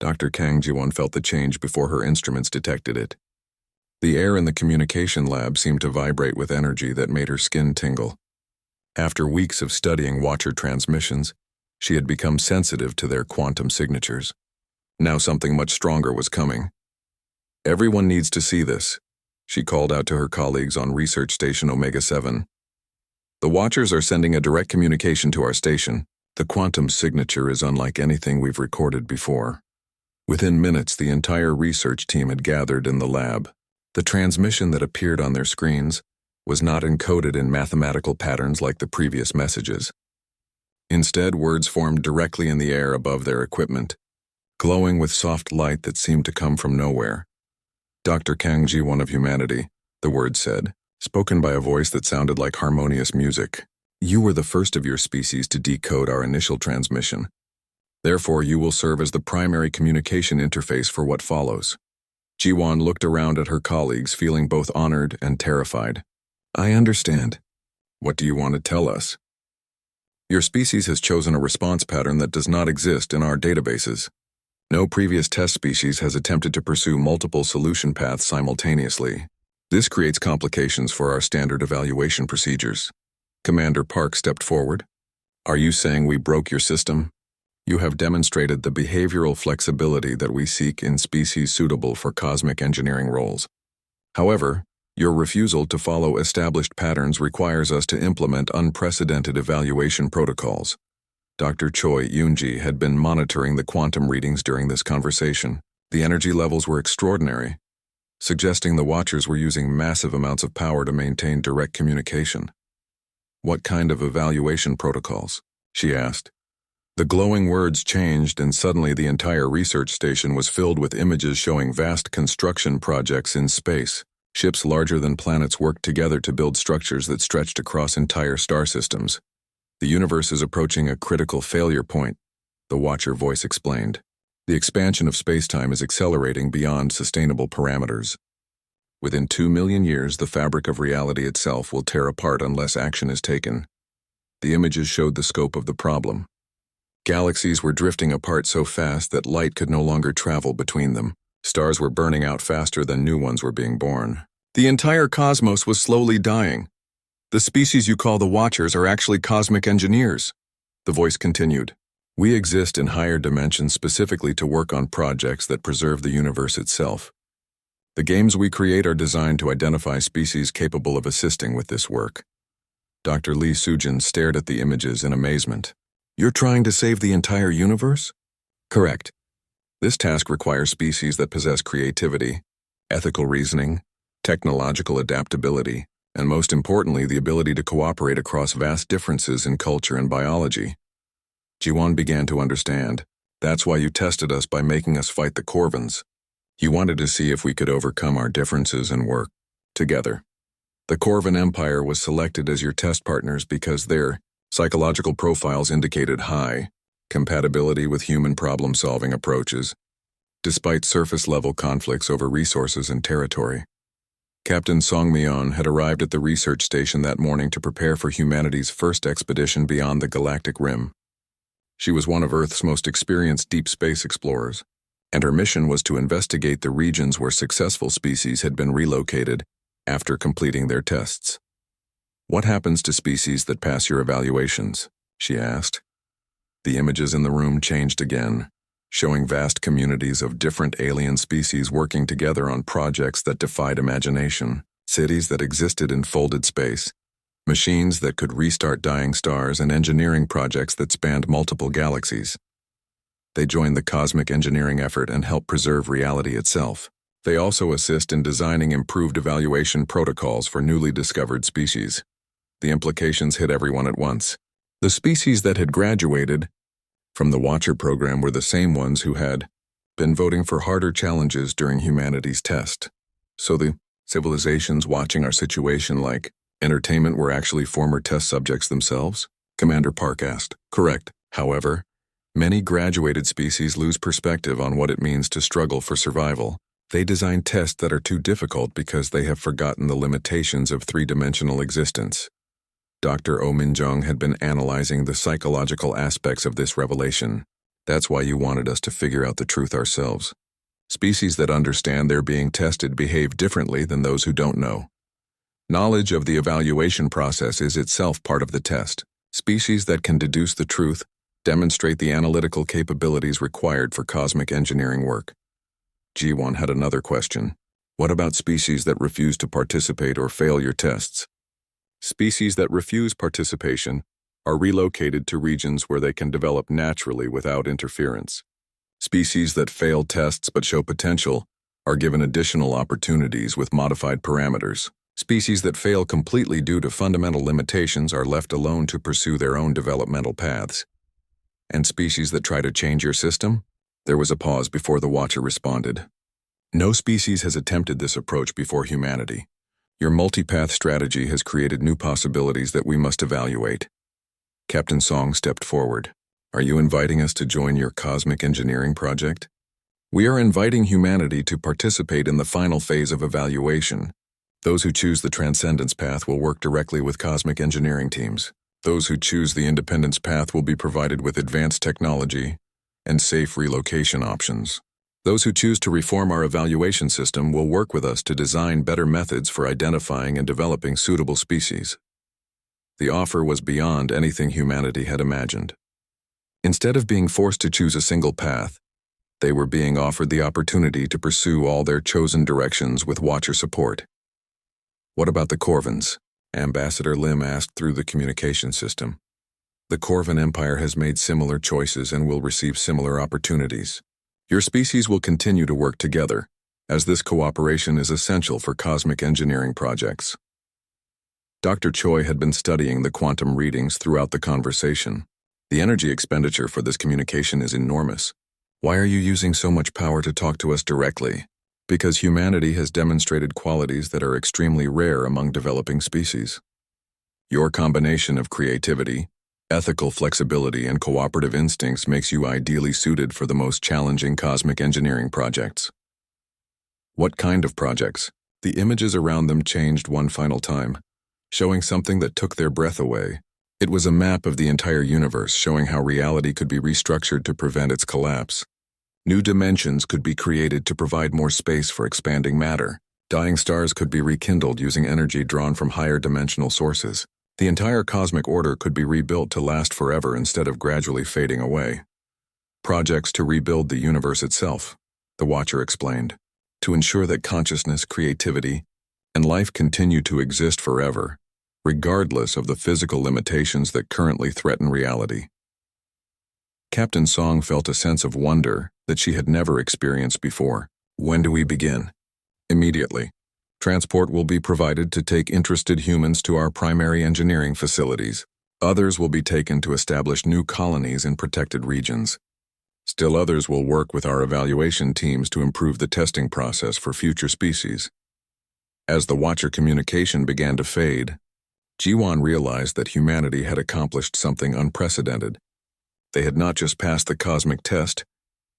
Dr. Kang Ji-won felt the change before her instruments detected it. The air in the communication lab seemed to vibrate with energy that made her skin tingle. After weeks of studying Watcher transmissions, she had become sensitive to their quantum signatures. Now something much stronger was coming. "Everyone needs to see this," she called out to her colleagues on Research Station Omega 7. "The Watchers are sending a direct communication to our station. The quantum signature is unlike anything we've recorded before." Within minutes, the entire research team had gathered in the lab. The transmission that appeared on their screens was not encoded in mathematical patterns like the previous messages. Instead, words formed directly in the air above their equipment, glowing with soft light that seemed to come from nowhere. "Dr. Kang Ji-won of humanity," the words said, spoken by a voice that sounded like harmonious music. "You were the first of your species to decode our initial transmission. Therefore, you will serve as the primary communication interface for what follows." Ji-won looked around at her colleagues, feeling both honored and terrified. "I understand. What do you want to tell us?" "Your species has chosen a response pattern that does not exist in our databases. No previous test species has attempted to pursue multiple solution paths simultaneously. This creates complications for our standard evaluation procedures." Commander Park stepped forward. "Are you saying we broke your system? You have demonstrated the behavioral flexibility that we seek in species suitable for cosmic engineering roles. However, your refusal to follow established patterns requires us to implement unprecedented evaluation protocols." Dr. Choi Yoonji had been monitoring the quantum readings during this conversation. The energy levels were extraordinary, suggesting the Watchers were using massive amounts of power to maintain direct communication. "What kind of evaluation protocols?" she asked. The glowing words changed, and suddenly the entire research station was filled with images showing vast construction projects in space. Ships larger than planets worked together to build structures that stretched across entire star systems. "The universe is approaching a critical failure point," the Watcher voice explained. "The expansion of spacetime is accelerating beyond sustainable parameters. Within 2 million years, the fabric of reality itself will tear apart unless action is taken." The images showed the scope of the problem. Galaxies were drifting apart so fast that light could no longer travel between them. Stars were burning out faster than new ones were being born. "The entire cosmos was slowly dying. The species you call the Watchers are actually cosmic engineers," the voice continued. "We exist in higher dimensions specifically to work on projects that preserve the universe itself. The games we create are designed to identify species capable of assisting with this work." Dr. Lee Soo-jin stared at the images in amazement. "You're trying to save the entire universe?" "Correct. This task requires species that possess creativity, ethical reasoning, technological adaptability, and most importantly, the ability to cooperate across vast differences in culture and biology." Ji-won began to understand. "That's why you tested us by making us fight the Corvins. You wanted to see if we could overcome our differences and work together. The Corvin Empire was selected as your test partners because their psychological profiles indicated high compatibility with human problem-solving approaches, despite surface-level conflicts over resources and territory. Captain Song Myeon had arrived at the research station that morning to prepare for humanity's first expedition beyond the galactic rim. She was one of Earth's most experienced deep space explorers, and her mission was to investigate the regions where successful species had been relocated after completing their tests. "What happens to species that pass your evaluations?" she asked. The images in the room changed again, showing vast communities of different alien species working together on projects that defied imagination, cities that existed in folded space, machines that could restart dying stars, and engineering projects that spanned multiple galaxies. They joined the cosmic engineering effort and help preserve reality itself. They also assist in designing improved evaluation protocols for newly discovered species. The implications hit everyone at once. The species that had graduated from the Watcher program were the same ones who had been voting for harder challenges during humanity's test. So the civilizations watching our situation like entertainment were actually former test subjects themselves? Commander Park asked. Correct. However, many graduated species lose perspective on what it means to struggle for survival. They design tests that are too difficult because they have forgotten the limitations of three-dimensional existence. Dr. Oh Min-jung had been analyzing the psychological aspects of this revelation. That's why you wanted us to figure out the truth ourselves. Species that understand they're being tested behave differently than those who don't know. Knowledge of the evaluation process is itself part of the test. Species that can deduce the truth demonstrate the analytical capabilities required for cosmic engineering work. G1 had another question. What about species that refuse to participate or fail your tests? Species that refuse participation are relocated to regions where they can develop naturally without interference. Species that fail tests but show potential are given additional opportunities with modified parameters. Species that fail completely due to fundamental limitations are left alone to pursue their own developmental paths. And species that try to change your system? There was a pause before the Watcher responded. No species has attempted this approach before humanity. Your multipath strategy has created new possibilities that we must evaluate. Captain Song stepped forward. Are you inviting us to join your cosmic engineering project? We are inviting humanity to participate in the final phase of evaluation. Those who choose the Transcendence path will work directly with cosmic engineering teams. Those who choose the Independence path will be provided with advanced technology and safe relocation options. Those who choose to reform our evaluation system will work with us to design better methods for identifying and developing suitable species. The offer was beyond anything humanity had imagined. Instead of being forced to choose a single path, they were being offered the opportunity to pursue all their chosen directions with Watcher support. What about the Corvins? Ambassador Lim asked through the communication system. The Corvin Empire has made similar choices and will receive similar opportunities. Your species will continue to work together, as this cooperation is essential for cosmic engineering projects. Dr. Choi had been studying the quantum readings throughout the conversation. The energy expenditure for this communication is enormous. Why are you using so much power to talk to us directly? Because humanity has demonstrated qualities that are extremely rare among developing species. Your combination of creativity, ethical flexibility, and cooperative instincts makes you ideally suited for the most challenging cosmic engineering projects. What kind of projects? The images around them changed one final time, showing something that took their breath away. It was a map of the entire universe showing how reality could be restructured to prevent its collapse. New dimensions could be created to provide more space for expanding matter. Dying stars could be rekindled using energy drawn from higher dimensional sources. The entire cosmic order could be rebuilt to last forever instead of gradually fading away. Projects to rebuild the universe itself, the Watcher explained, to ensure that consciousness, creativity, and life continue to exist forever, regardless of the physical limitations that currently threaten reality. Captain Song felt a sense of wonder that she had never experienced before. When do we begin? Immediately. Transport will be provided to take interested humans to our primary engineering facilities. Others will be taken to establish new colonies in protected regions. Still others will work with our evaluation teams to improve the testing process for future species. As the Watcher communication began to fade, Jiwan realized that humanity had accomplished something unprecedented. They had not just passed the cosmic test,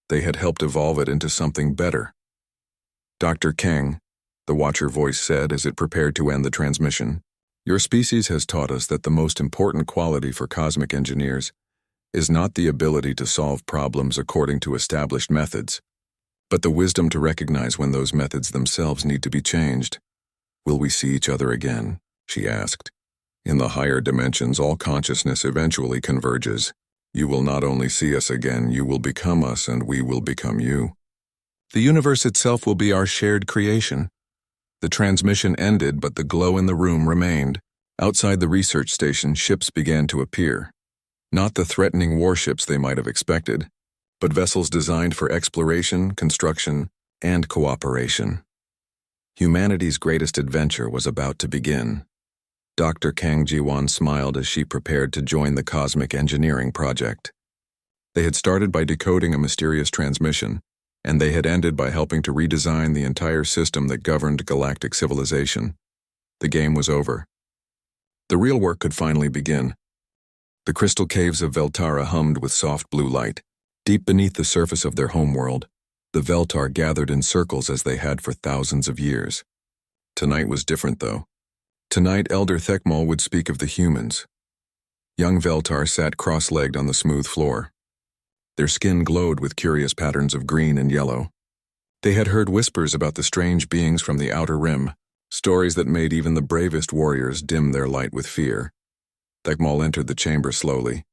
they had helped evolve it into something better. Dr. Kang, the Watcher voice said as it prepared to end the transmission, your species has taught us that the most important quality for cosmic engineers is not the ability to solve problems according to established methods, but the wisdom to recognize when those methods themselves need to be changed. Will we see each other again? She asked. In the higher dimensions, all consciousness eventually converges. You will not only see us again, you will become us and we will become you. The universe itself will be our shared creation. The transmission ended, but the glow in the room remained. Outside the research station, ships began to appear. Not the threatening warships they might have expected, but vessels designed for exploration, construction, and cooperation. Humanity's greatest adventure was about to begin. Dr. Kang Jiwan smiled as she prepared to join the cosmic engineering project. They had started by decoding a mysterious transmission, and they had ended by helping to redesign the entire system that governed galactic civilization. The game was over. The real work could finally begin. The crystal caves of Veltara hummed with soft blue light. Deep beneath the surface of their homeworld, the Veltar gathered in circles as they had for thousands of years. Tonight was different, though. Tonight, Elder Thekmal would speak of the humans. Young Veltar sat cross-legged on the smooth floor. Their skin glowed with curious patterns of green and yellow. They had heard whispers about the strange beings from the outer rim, stories that made even the bravest warriors dim their light with fear. Thekmal entered the chamber slowly.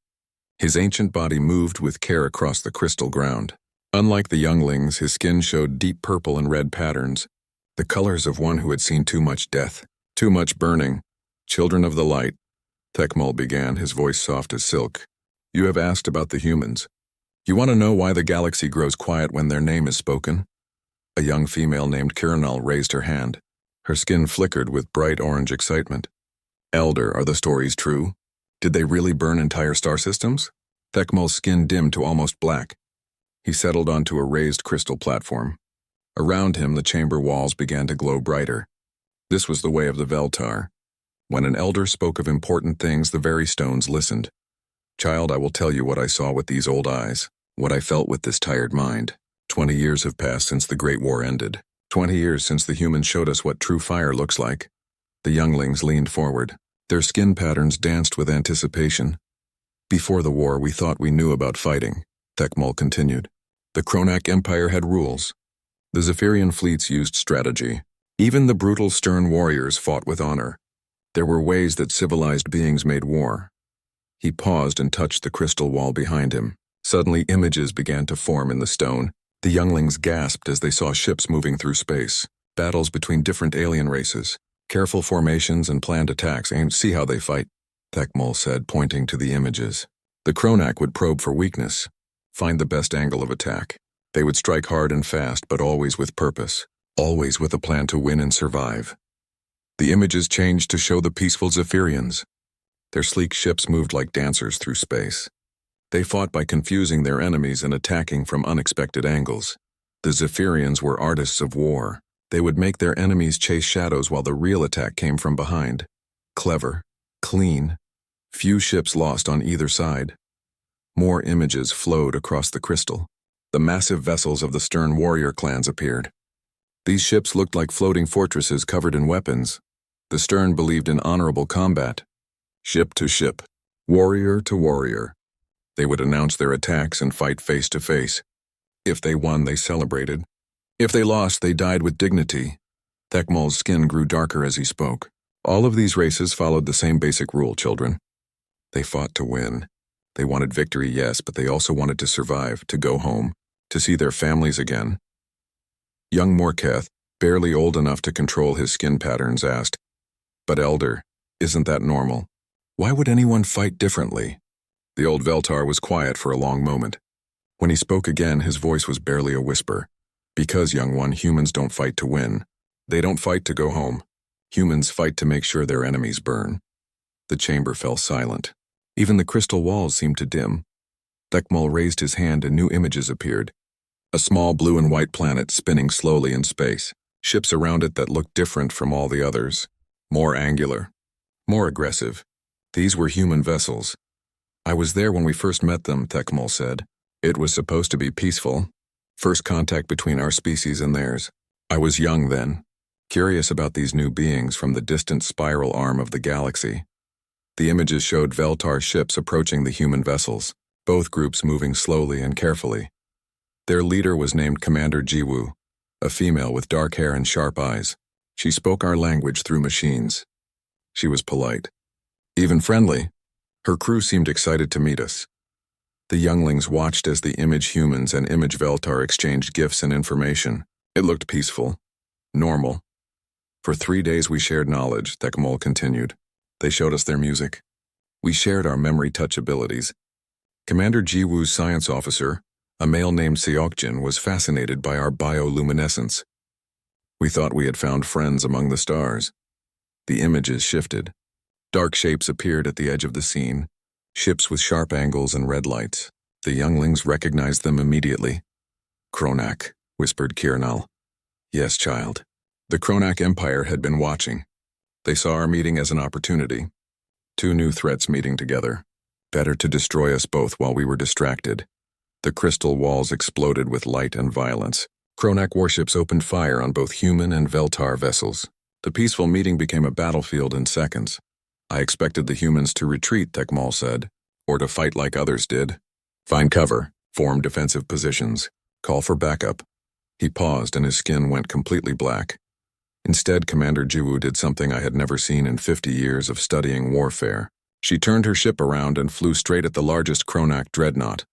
His ancient body moved with care across the crystal ground. Unlike the younglings, his skin showed deep purple and red patterns, the colors of one who had seen too much death, too much burning. Children of the light, Thekmal began, his voice soft as silk. You have asked about the humans. You want to know why the galaxy grows quiet when their name is spoken? A young female named Kiranal raised her hand. Her skin flickered with bright orange excitement. Elder, are the stories true? Did they really burn entire star systems? Thekmal's skin dimmed to almost black. He settled onto a raised crystal platform. Around him, the chamber walls began to glow brighter. This was the way of the Veltar. When an elder spoke of important things, the very stones listened. Child, I will tell you what I saw with these old eyes, what I felt with this tired mind. 20 years have passed since the Great War ended. 20 years since the humans showed us what true fire looks like. The younglings leaned forward. Their skin patterns danced with anticipation. Before the war, we thought we knew about fighting, Thekmal continued. The Kronak Empire had rules. The Zephyrian fleets used strategy. Even the brutal, stern warriors fought with honor. There were ways that civilized beings made war. He paused and touched the crystal wall behind him. Suddenly, images began to form in the stone. The younglings gasped as they saw ships moving through space, battles between different alien races, careful formations and planned attacks. And see how they fight, Thekmal said, pointing to the images. The Kronak would probe for weakness, find the best angle of attack. They would strike hard and fast, but always with purpose, always with a plan to win and survive. The images changed to show the peaceful Zephyrians. Their sleek ships moved like dancers through space. They fought by confusing their enemies and attacking from unexpected angles. The Zephyrians were artists of war. They would make their enemies chase shadows while the real attack came from behind. Clever, clean, few ships lost on either side. More images flowed across the crystal. The massive vessels of the stern warrior clans appeared. These ships looked like floating fortresses covered in weapons. The stern believed in honorable combat. Ship to ship, warrior to warrior. They would announce their attacks and fight face to face. If they won, they celebrated. If they lost, they died with dignity. Thekmal's skin grew darker as he spoke. All of these races followed the same basic rule, children. They fought to win. They wanted victory, yes, but they also wanted to survive, to go home, to see their families again. Young Morketh, barely old enough to control his skin patterns, asked, But Elder, isn't that normal? Why would anyone fight differently? The old Veltar was quiet for a long moment. When he spoke again, his voice was barely a whisper. Because, young one, humans don't fight to win. They don't fight to go home. Humans fight to make sure their enemies burn. The chamber fell silent. Even the crystal walls seemed to dim. Thekmal raised his hand and new images appeared. A small blue and white planet spinning slowly in space. Ships around it that looked different from all the others. More angular. More aggressive. These were human vessels. I was there when we first met them, Thekmal said. It was supposed to be peaceful. First contact between our species and theirs. I was young then, curious about these new beings from the distant spiral arm of the galaxy. The images showed Veltar ships approaching the human vessels, both groups moving slowly and carefully. Their leader was named Commander Jiwoo, a female with dark hair and sharp eyes. She spoke our language through machines. She was polite, even friendly. Her crew seemed excited to meet us. The younglings watched as the image humans and image Veltar exchanged gifts and information. It looked peaceful, normal. For 3 days we shared knowledge, Thekmal continued. They showed us their music. We shared our memory touch abilities. Commander Jiwoo's science officer, a male named Seokjin, was fascinated by our bioluminescence. We thought we had found friends among the stars. The images shifted. Dark shapes appeared at the edge of the scene, ships with sharp angles and red lights. The younglings recognized them immediately. Kronak, whispered Kiranal. Yes, child. The Kronak Empire had been watching. They saw our meeting as an opportunity. 2 new threats meeting together. Better to destroy us both while we were distracted. The crystal walls exploded with light and violence. Kronak warships opened fire on both human and Veltar vessels. The peaceful meeting became a battlefield in seconds. I expected the humans to retreat, Thekmal said, or to fight like others did. Find cover, Form defensive positions. Call for backup. He paused and his skin went completely black. Instead, Commander Jiwoo did something I had never seen in 50 years of studying warfare. She turned her ship around and flew straight at the largest Kronak dreadnought.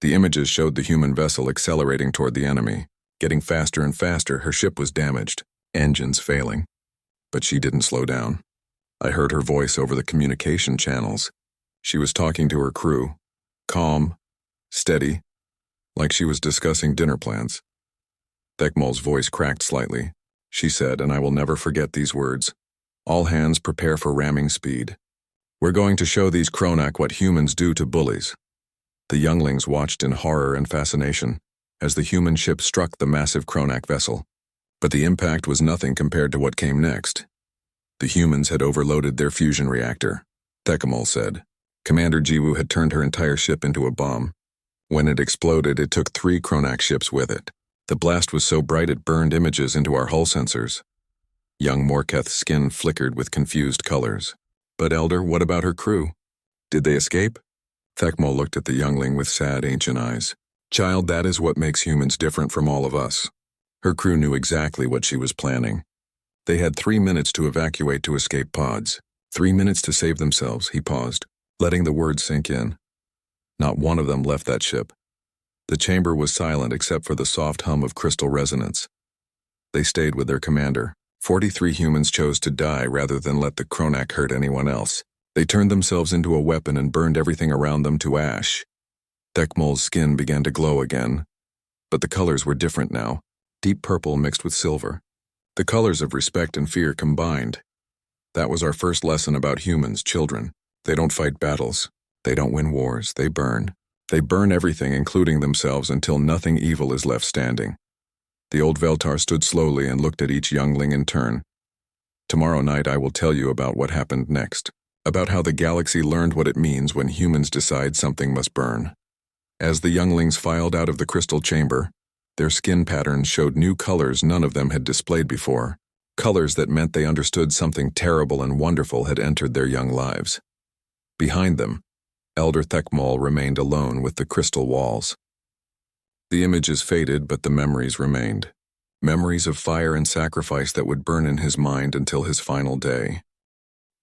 The images showed the human vessel accelerating toward the enemy. Getting faster and faster, her ship was damaged, engines failing. But she didn't slow down. I heard her voice over the communication channels. She was talking to her crew, calm, steady, like she was discussing dinner plans. Thekmol's voice cracked slightly. She said, and I will never forget these words, "All hands prepare for ramming speed. We're going to show these Kronak what humans do to bullies." The younglings watched in horror and fascination as the human ship struck the massive Kronak vessel. But the impact was nothing compared to what came next. The humans had overloaded their fusion reactor, Thekmol said. Commander Jiwoo had turned her entire ship into a bomb. When it exploded, it took 3 Kronak ships with it. The blast was so bright it burned images into our hull sensors. Young Morketh's skin flickered with confused colors. But Elder, what about her crew? Did they escape? Thekmol looked at the youngling with sad, ancient eyes. Child, that is what makes humans different from all of us. Her crew knew exactly what she was planning. They had 3 minutes to evacuate to escape pods. 3 minutes to save themselves, he paused, letting the words sink in. Not one of them left that ship. The chamber was silent except for the soft hum of crystal resonance. They stayed with their commander. 43 humans chose to die rather than let the Kronak hurt anyone else. They turned themselves into a weapon and burned everything around them to ash. Thekmol's skin began to glow again, but the colors were different now, deep purple mixed with silver. The colors of respect and fear combined. That was our first lesson about humans, children. They don't fight battles. They don't win wars. They burn. They burn everything, including themselves, until nothing evil is left standing. The old Veltar stood slowly and looked at each youngling in turn. Tomorrow night I will tell you about what happened next, about how the galaxy learned what it means when humans decide something must burn. As the younglings filed out of the crystal chamber, their skin patterns showed new colors none of them had displayed before, colors that meant they understood something terrible and wonderful had entered their young lives. Behind them, Elder Thekmol remained alone with the crystal walls. The images faded, but the memories remained. Memories of fire and sacrifice that would burn in his mind until his final day.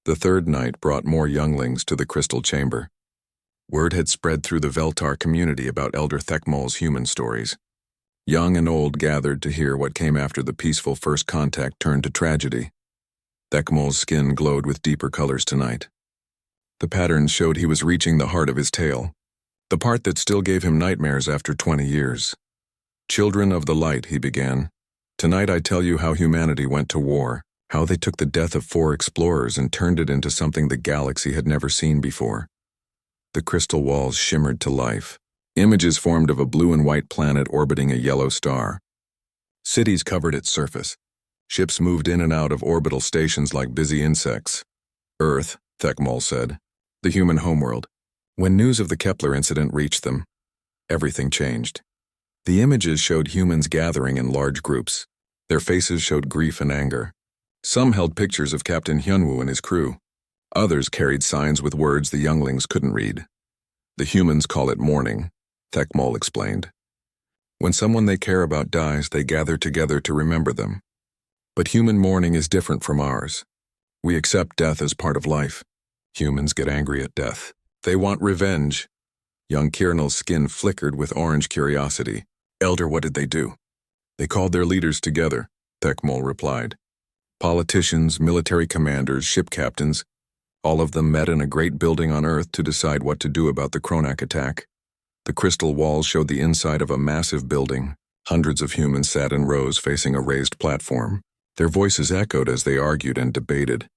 The third night brought more younglings to the crystal chamber. Word had spread through the Veltar community about Elder Thekmol's human stories. Young and old gathered to hear what came after the peaceful first contact turned to tragedy. Thekmol's skin glowed with deeper colors tonight. The patterns showed he was reaching the heart of his tale, the part that still gave him nightmares after 20 years. Children of the light, he began. Tonight I tell you how humanity went to war, how they took the death of 4 explorers and turned it into something the galaxy had never seen before. The crystal walls shimmered to life. Images formed of a blue and white planet orbiting a yellow star. Cities covered its surface. Ships moved in and out of orbital stations like busy insects. Earth, Thekmol said. The human homeworld. When news of the Kepler incident reached them, everything changed. The images showed humans gathering in large groups. Their faces showed grief and anger. Some held pictures of Captain Hyunwoo and his crew. Others carried signs with words the younglings couldn't read. The humans call it mourning, Thekmol explained. When someone they care about dies, they gather together to remember them. But human mourning is different from ours. We accept death as part of life. Humans get angry at death. They want revenge. Young Kirnal's skin flickered with orange curiosity. Elder, what did they do? They called their leaders together, Thekmol replied. Politicians, military commanders, ship captains, all of them met in a great building on Earth to decide what to do about the Kronak attack. The crystal walls showed the inside of a massive building. Hundreds of humans sat in rows facing a raised platform. Their voices echoed as they argued and debated.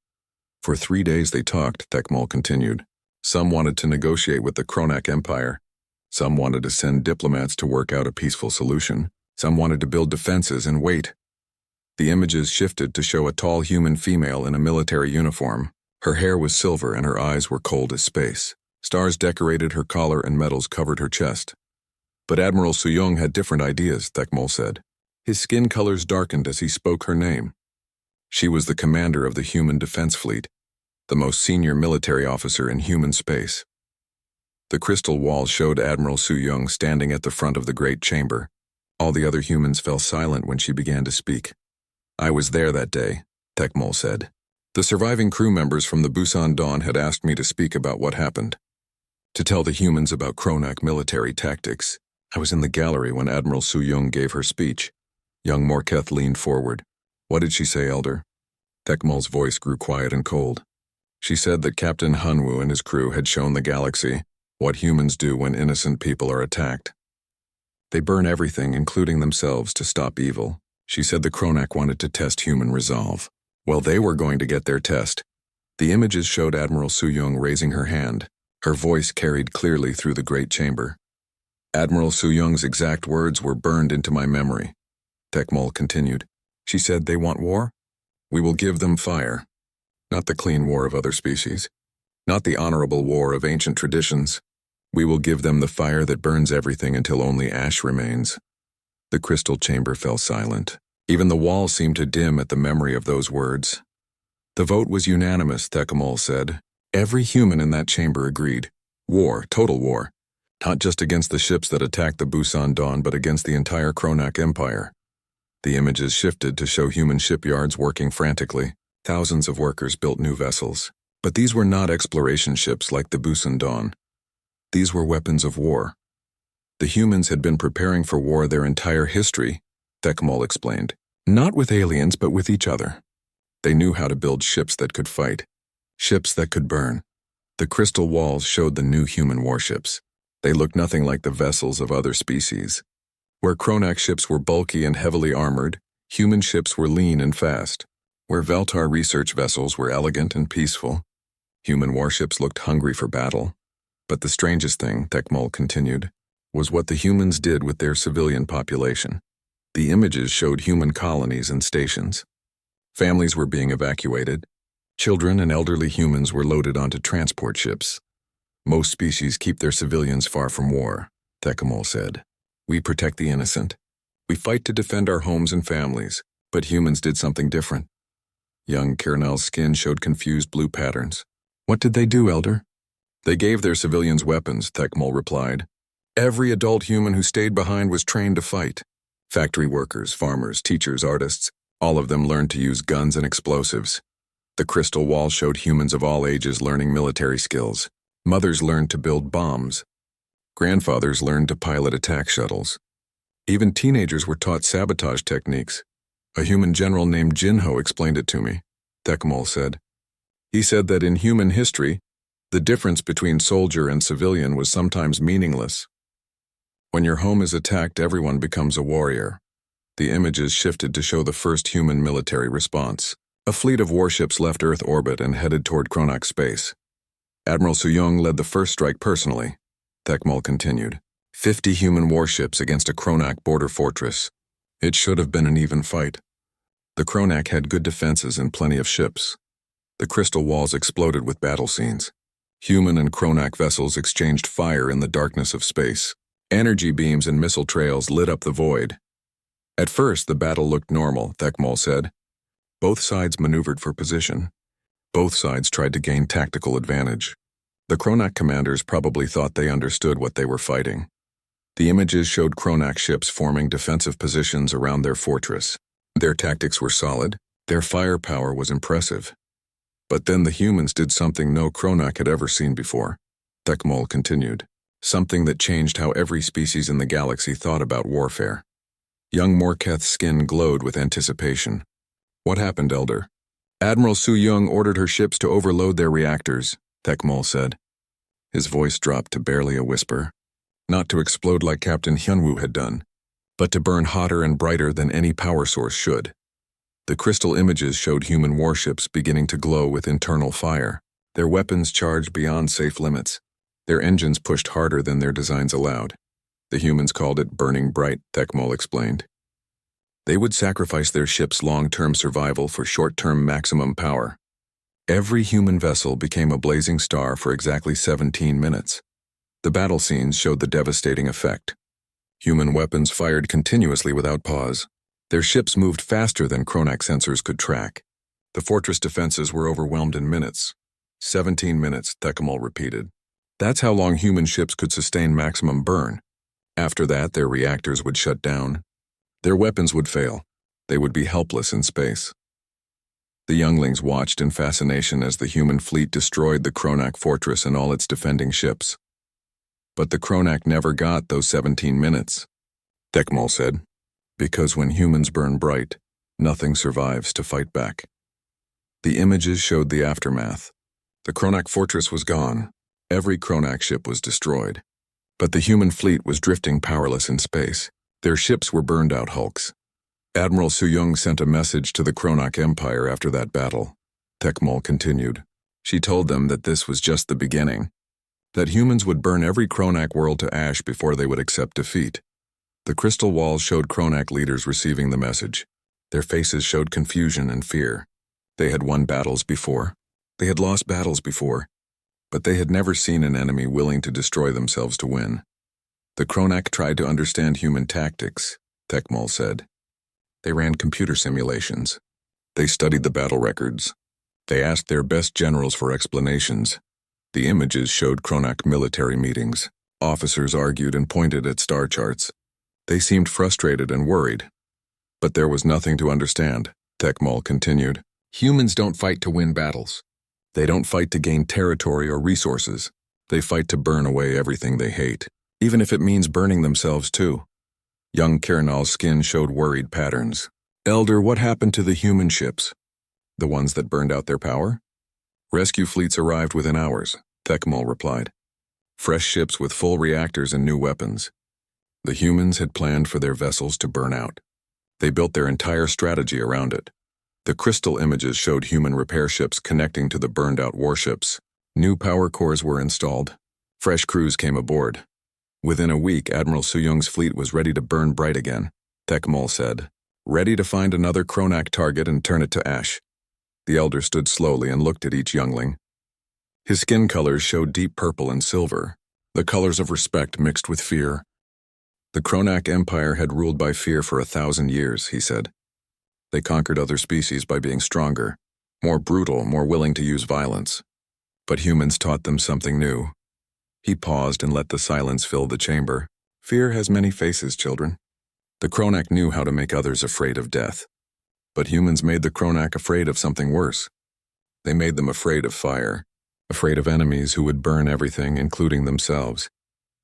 For 3 days they talked, Thekmol continued. Some wanted to negotiate with the Kronak Empire. Some wanted to send diplomats to work out a peaceful solution. Some wanted to build defenses and wait. The images shifted to show a tall human female in a military uniform. Her hair was silver and her eyes were cold as space. Stars decorated her collar and medals covered her chest. But Admiral Suyong had different ideas, Thekmol said. His skin colors darkened as he spoke her name. She was the commander of the human defense fleet, the most senior military officer in human space. The crystal wall showed Admiral Su-young standing at the front of the great chamber. All the other humans fell silent when she began to speak. "I was there that day," Tekmol said. "The surviving crew members from the Busan Dawn had asked me to speak about what happened, to tell the humans about Kronak military tactics. I was in the gallery when Admiral Su-young gave her speech." Young Morketh leaned forward. "What did she say, Elder?" Tekmol's voice grew quiet and cold. "She said that Captain Hunwoo and his crew had shown the galaxy what humans do when innocent people are attacked. They burn everything, including themselves, to stop evil. She said the Kronak wanted to test human resolve. Well, they were going to get their test." The images showed Admiral Su-young raising her hand. Her voice carried clearly through the great chamber. "Admiral Su-young's exact words were burned into my memory," Tekmol continued. "She said they want war? We will give them fire. Not the clean war of other species. Not the honorable war of ancient traditions. We will give them the fire that burns everything until only ash remains." The crystal chamber fell silent. Even the wall seemed to dim at the memory of those words. "The vote was unanimous," Tekmol said. "Every human in that chamber agreed. War, total war. Not just against the ships that attacked the Busan Dawn, but against the entire Kronak Empire." The images shifted to show human shipyards working frantically. Thousands of workers built new vessels. But these were not exploration ships like the Busan Dawn. These were weapons of war. The humans had been preparing for war their entire history, Tekmol explained. Not with aliens, but with each other. They knew how to build ships that could fight. Ships that could burn. The crystal walls showed the new human warships. They looked nothing like the vessels of other species. Where Kronak ships were bulky and heavily armored, human ships were lean and fast. Where Veltar research vessels were elegant and peaceful, human warships looked hungry for battle. But the strangest thing, Tekmol continued, was what the humans did with their civilian population. The images showed human colonies and stations. Families were being evacuated. Children and elderly humans were loaded onto transport ships. "Most species keep their civilians far from war," Tekmol said. "We protect the innocent. We fight to defend our homes and families, but humans did something different." Young Kernel's skin showed confused blue patterns. "What did they do, Elder?" "They gave their civilians weapons," Tekmol replied. "Every adult human who stayed behind was trained to fight. Factory workers, farmers, teachers, artists, all of them learned to use guns and explosives. The crystal wall showed humans of all ages learning military skills. Mothers learned to build bombs. Grandfathers learned to pilot attack shuttles. Even teenagers were taught sabotage techniques. A human general named Jinho explained it to me," Tekmol said. "He said that in human history, the difference between soldier and civilian was sometimes meaningless. When your home is attacked, everyone becomes a warrior." The images shifted to show the first human military response. A fleet of warships left Earth orbit and headed toward Kronak space. Admiral Su-young led the first strike personally, Tekmol continued. 50 human warships against a Kronak border fortress. It should have been an even fight. The Kronak had good defenses and plenty of ships. The crystal walls exploded with battle scenes. Human and Kronak vessels exchanged fire in the darkness of space. Energy beams and missile trails lit up the void. At first, the battle looked normal, Tekmol said. Both sides maneuvered for position. Both sides tried to gain tactical advantage. The Kronak commanders probably thought they understood what they were fighting. The images showed Kronak ships forming defensive positions around their fortress. Their tactics were solid. Their firepower was impressive. But then the humans did something no Kronak had ever seen before, Tekmol continued. Something that changed how every species in the galaxy thought about warfare. Young Morketh's skin glowed with anticipation. What happened, Elder? Admiral Su-young ordered her ships to overload their reactors, Tekmol said. His voice dropped to barely a whisper. Not to explode like Captain Hyunwoo had done, but to burn hotter and brighter than any power source should. The crystal images showed human warships beginning to glow with internal fire, their weapons charged beyond safe limits. Their engines pushed harder than their designs allowed. The humans called it burning bright, Tekmol explained. They would sacrifice their ship's long-term survival for short-term maximum power. Every human vessel became a blazing star for exactly 17 minutes. The battle scenes showed the devastating effect. Human weapons fired continuously without pause. Their ships moved faster than Kronak sensors could track. The fortress defenses were overwhelmed in minutes. 17 minutes, Tekmol repeated. That's how long human ships could sustain maximum burn. After that, their reactors would shut down. Their weapons would fail. They would be helpless in space. The younglings watched in fascination as the human fleet destroyed the Kronak fortress and all its defending ships. But the Kronak never got those 17 minutes, Tekmol said, because when humans burn bright, nothing survives to fight back. The images showed the aftermath. The Kronak fortress was gone. Every Kronak ship was destroyed. But the human fleet was drifting powerless in space. Their ships were burned-out hulks. Admiral Suyong sent a message to the Kronak Empire after that battle. Tekmol continued. She told them that this was just the beginning, that humans would burn every Kronak world to ash before they would accept defeat. The crystal walls showed Kronak leaders receiving the message. Their faces showed confusion and fear. They had won battles before. They had lost battles before. But they had never seen an enemy willing to destroy themselves to win. The Kronak tried to understand human tactics, Tekmol said. They ran computer simulations. They studied the battle records. They asked their best generals for explanations. The images showed Kronak military meetings. Officers argued and pointed at star charts. They seemed frustrated and worried. But there was nothing to understand, Tekmol continued. Humans don't fight to win battles. They don't fight to gain territory or resources. They fight to burn away everything they hate, even if it means burning themselves too. Young Kirnal's skin showed worried patterns. Elder, what happened to the human ships? The ones that burned out their power? Rescue fleets arrived within hours, Tekmol replied. Fresh ships with full reactors and new weapons. The humans had planned for their vessels to burn out. They built their entire strategy around it. The crystal images showed human repair ships connecting to the burned-out warships. New power cores were installed. Fresh crews came aboard. Within a week, Admiral Suyong's fleet was ready to burn bright again, Tekmol said. Ready to find another Kronak target and turn it to ash. The elder stood slowly and looked at each youngling. His skin colors showed deep purple and silver, the colors of respect mixed with fear. The Kronak Empire had ruled by fear for 1,000 years, he said. They conquered other species by being stronger, more brutal, more willing to use violence. But humans taught them something new. He paused and let the silence fill the chamber. Fear has many faces, children. The Kronak knew how to make others afraid of death. But humans made the Kronak afraid of something worse. They made them afraid of fire, afraid of enemies who would burn everything, including themselves,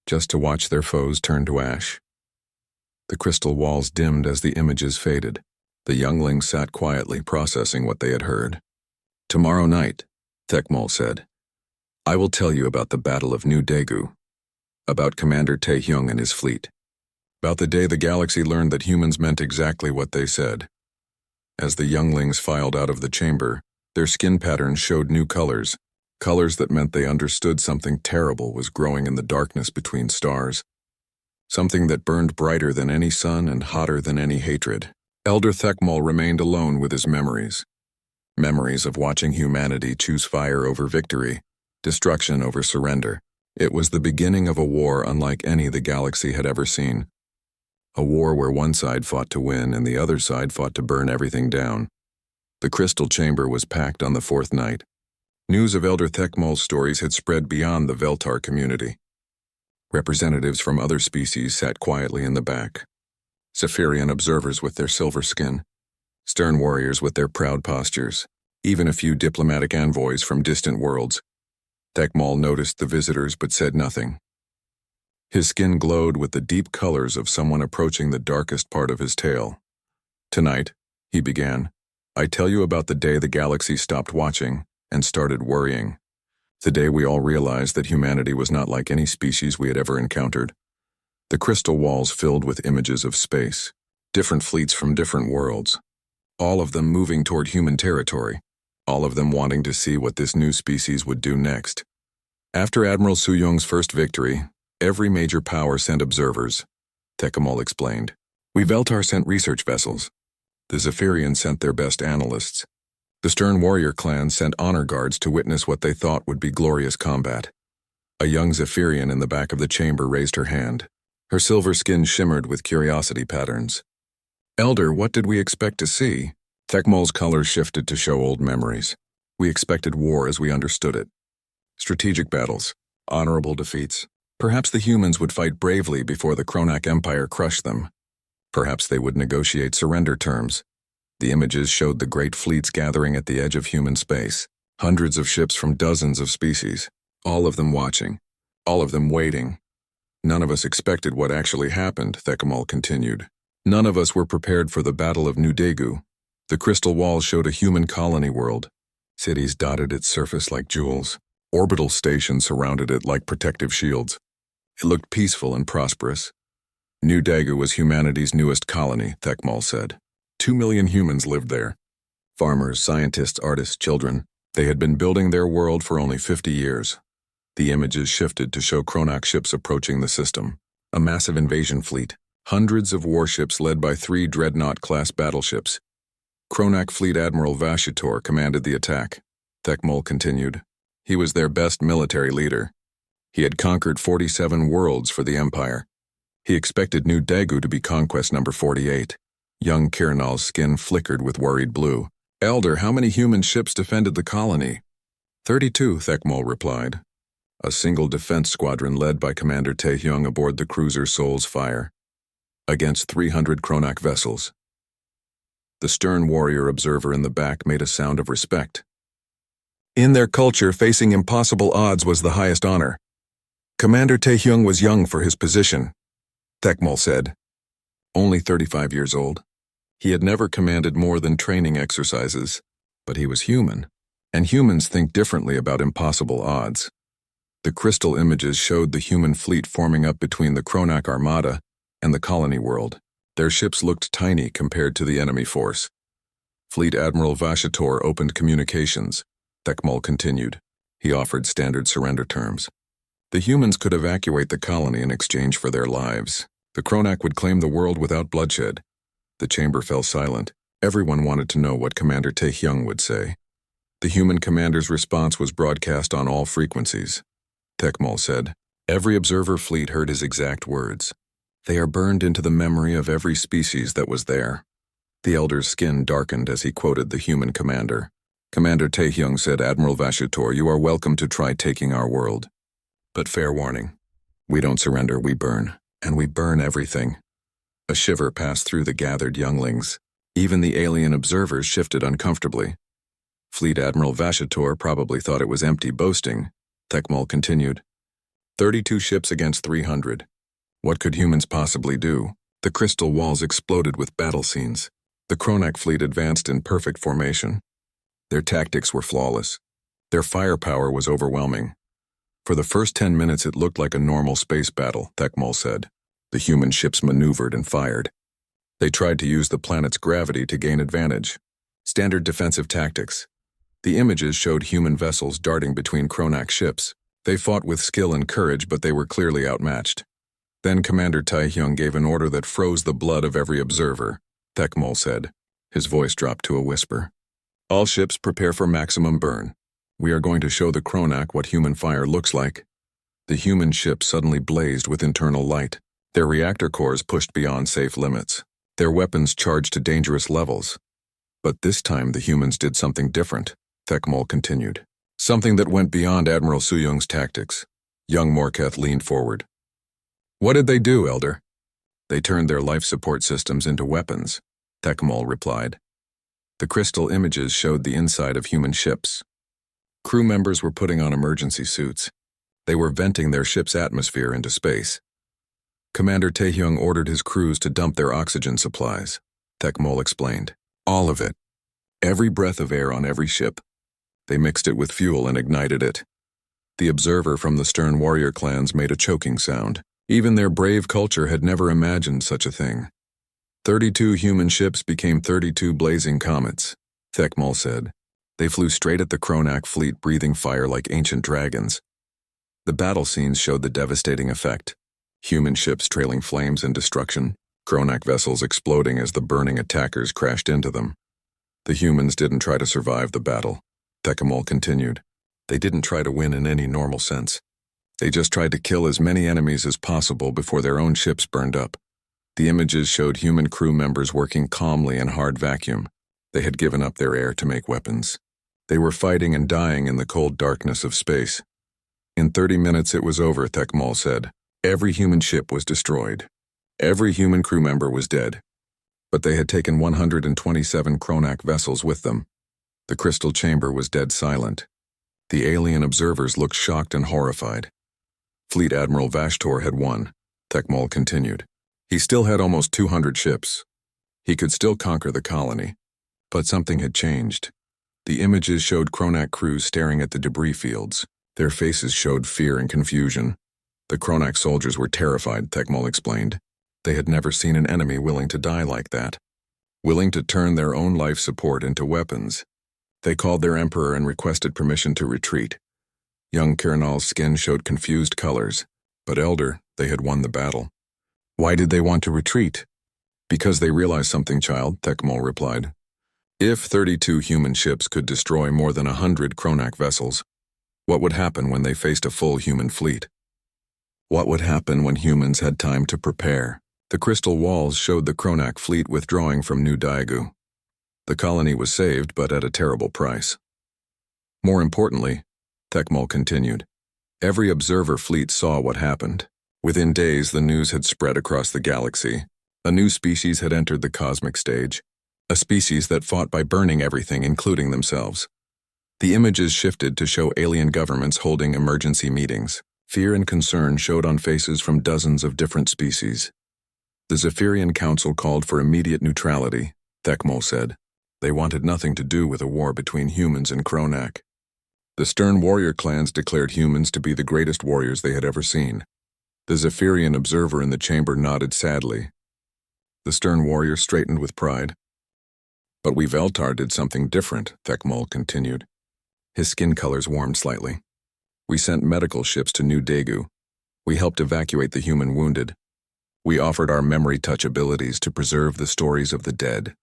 just to watch their foes turn to ash. The crystal walls dimmed as the images faded. The younglings sat quietly, processing what they had heard. Tomorrow night, Tekmol said, I will tell you about the Battle of New Daegu, about Commander Taehyung and his fleet, about the day the galaxy learned that humans meant exactly what they said. As the younglings filed out of the chamber, their skin patterns showed new colors, colors that meant they understood something terrible was growing in the darkness between stars, something that burned brighter than any sun and hotter than any hatred. Elder Tekmol remained alone with his memories. Memories of watching humanity choose fire over victory, destruction over surrender. It was the beginning of a war unlike any the galaxy had ever seen. A war where one side fought to win and the other side fought to burn everything down. The crystal chamber was packed on the fourth night. News of Elder Tekmol's stories had spread beyond the Veltar community. Representatives from other species sat quietly in the back. Zephyrian observers with their silver skin, stern warriors with their proud postures, even a few diplomatic envoys from distant worlds. Tekmol noticed the visitors but said nothing. His skin glowed with the deep colors of someone approaching the darkest part of his tale. Tonight, he began, I tell you about the day the galaxy stopped watching and started worrying. The day we all realized that humanity was not like any species we had ever encountered. The crystal walls filled with images of space, different fleets from different worlds, all of them moving toward human territory, all of them wanting to see what this new species would do next. After Admiral Suyong's first victory, every major power sent observers, Tekmol explained. We Veltar sent research vessels. The Zephyrians sent their best analysts. The stern warrior clans sent honor guards to witness what they thought would be glorious combat. A young Zephyrian in the back of the chamber raised her hand. Her silver skin shimmered with curiosity patterns. Elder, what did we expect to see? Tekmol's colors shifted to show old memories. We expected war as we understood it. Strategic battles, honorable defeats. Perhaps the humans would fight bravely before the Kronak Empire crushed them. Perhaps they would negotiate surrender terms. The images showed the great fleets gathering at the edge of human space. Hundreds of ships from dozens of species. All of them watching. All of them waiting. None of us expected what actually happened, Thekamal continued. None of us were prepared for the Battle of New Daegu. The crystal walls showed a human colony world. Cities dotted its surface like jewels. Orbital stations surrounded it like protective shields. It looked peaceful and prosperous. New Daegu was humanity's newest colony, Thekmal said. 2 million humans lived there. Farmers, scientists, artists, children. They had been building their world for only 50 years. The images shifted to show Kronak ships approaching the system. A massive invasion fleet. Hundreds of warships led by 3 Dreadnought-class battleships. Kronak Fleet Admiral Vashitor commanded the attack. Thekmal continued. He was their best military leader. He had conquered 47 worlds for the Empire. He expected New Daegu to be conquest number 48. Young Kirinal's skin flickered with worried blue. Elder, how many human ships defended the colony? 32, Thekmal replied. A single defense squadron led by Commander Taehyung aboard the cruiser Soul's Fire. Against 300 Kronak vessels. The stern warrior observer in the back made a sound of respect. In their culture, facing impossible odds was the highest honor. Commander Taehyung was young for his position, Thekmal said. Only 35 years old. He had never commanded more than training exercises, but he was human, and humans think differently about impossible odds. The crystal images showed the human fleet forming up between the Kronak Armada and the colony world. Their ships looked tiny compared to the enemy force. Fleet Admiral Vashitor opened communications. Thekmal continued. He offered standard surrender terms. The humans could evacuate the colony in exchange for their lives. The Kronak would claim the world without bloodshed. The chamber fell silent. Everyone wanted to know what Commander Taehyung would say. The human commander's response was broadcast on all frequencies. Thekmal said. Every observer fleet heard his exact words. They are burned into the memory of every species that was there. The elder's skin darkened as he quoted the human commander. Commander Taehyung said, Admiral Vashitor, you are welcome to try taking our world. But fair warning. We don't surrender, we burn. And we burn everything. A shiver passed through the gathered younglings. Even the alien observers shifted uncomfortably. Fleet Admiral Vashitor probably thought it was empty boasting. Thekmal continued. 32 ships against 300. What could humans possibly do? The crystal walls exploded with battle scenes. The Kronak fleet advanced in perfect formation. Their tactics were flawless. Their firepower was overwhelming. For the first 10 minutes it looked like a normal space battle, Thekmal said. The human ships maneuvered and fired. They tried to use the planet's gravity to gain advantage. Standard defensive tactics. The images showed human vessels darting between Kronak ships. They fought with skill and courage, but they were clearly outmatched. Then Commander Taehyung gave an order that froze the blood of every observer, Thekmal said. His voice dropped to a whisper. All ships prepare for maximum burn. We are going to show the Kronak what human fire looks like. The human ship suddenly blazed with internal light. Their reactor cores pushed beyond safe limits. Their weapons charged to dangerous levels. But this time the humans did something different, Thekmal continued. Something that went beyond Admiral Suyung's tactics. Young Morketh leaned forward. What did they do, Elder? They turned their life support systems into weapons, Thekmal replied. The crystal images showed the inside of human ships. Crew members were putting on emergency suits. They were venting their ship's atmosphere into space. Commander Taehyung ordered his crews to dump their oxygen supplies, Thekmal explained. All of it. Every breath of air on every ship. They mixed it with fuel and ignited it. The observer from the stern warrior clans made a choking sound. Even their brave culture had never imagined such a thing. 32 human ships became 32 blazing comets, Thekmal said. They flew straight at the Kronak fleet, breathing fire like ancient dragons. The battle scenes showed the devastating effect. Human ships trailing flames and destruction, Kronak vessels exploding as the burning attackers crashed into them. The humans didn't try to survive the battle, Thekmal continued. They didn't try to win in any normal sense. They just tried to kill as many enemies as possible before their own ships burned up. The images showed human crew members working calmly in hard vacuum. They had given up their air to make weapons. They were fighting and dying in the cold darkness of space. In 30 minutes it was over, Thekmol said. Every human ship was destroyed. Every human crew member was dead. But they had taken 127 Kronak vessels with them. The crystal chamber was dead silent. The alien observers looked shocked and horrified. Fleet Admiral Vashtor had won, Thekmol continued. He still had almost 200 ships. He could still conquer the colony. But something had changed. The images showed Kronak crews staring at the debris fields. Their faces showed fear and confusion. The Kronak soldiers were terrified, Thekmol explained. They had never seen an enemy willing to die like that. Willing to turn their own life support into weapons. They called their emperor and requested permission to retreat. Young Kiranal's skin showed confused colors, but elder, they had won the battle. Why did they want to retreat? Because they realized something, child, Thekmol replied. If 32 human ships could destroy more than 100 Kronak vessels, what would happen when they faced a full human fleet? What would happen when humans had time to prepare? The crystal walls showed the Kronak fleet withdrawing from New Daegu. The colony was saved, but at a terrible price. More importantly, Thekmol continued, every observer fleet saw what happened. Within days, the news had spread across the galaxy. A new species had entered the cosmic stage, a species that fought by burning everything, including themselves. The images shifted to show alien governments holding emergency meetings. Fear and concern showed on faces from dozens of different species. The Zephyrian Council called for immediate neutrality, Thekmol said. They wanted nothing to do with a war between humans and Kronak. The stern warrior clans declared humans to be the greatest warriors they had ever seen. The Zephyrian observer in the chamber nodded sadly. The stern warrior straightened with pride. But we Veltar did something different, Thekmol continued. His skin colors warmed slightly. We sent medical ships to New Daegu. We helped evacuate the human wounded. We offered our memory touch abilities to preserve the stories of the dead.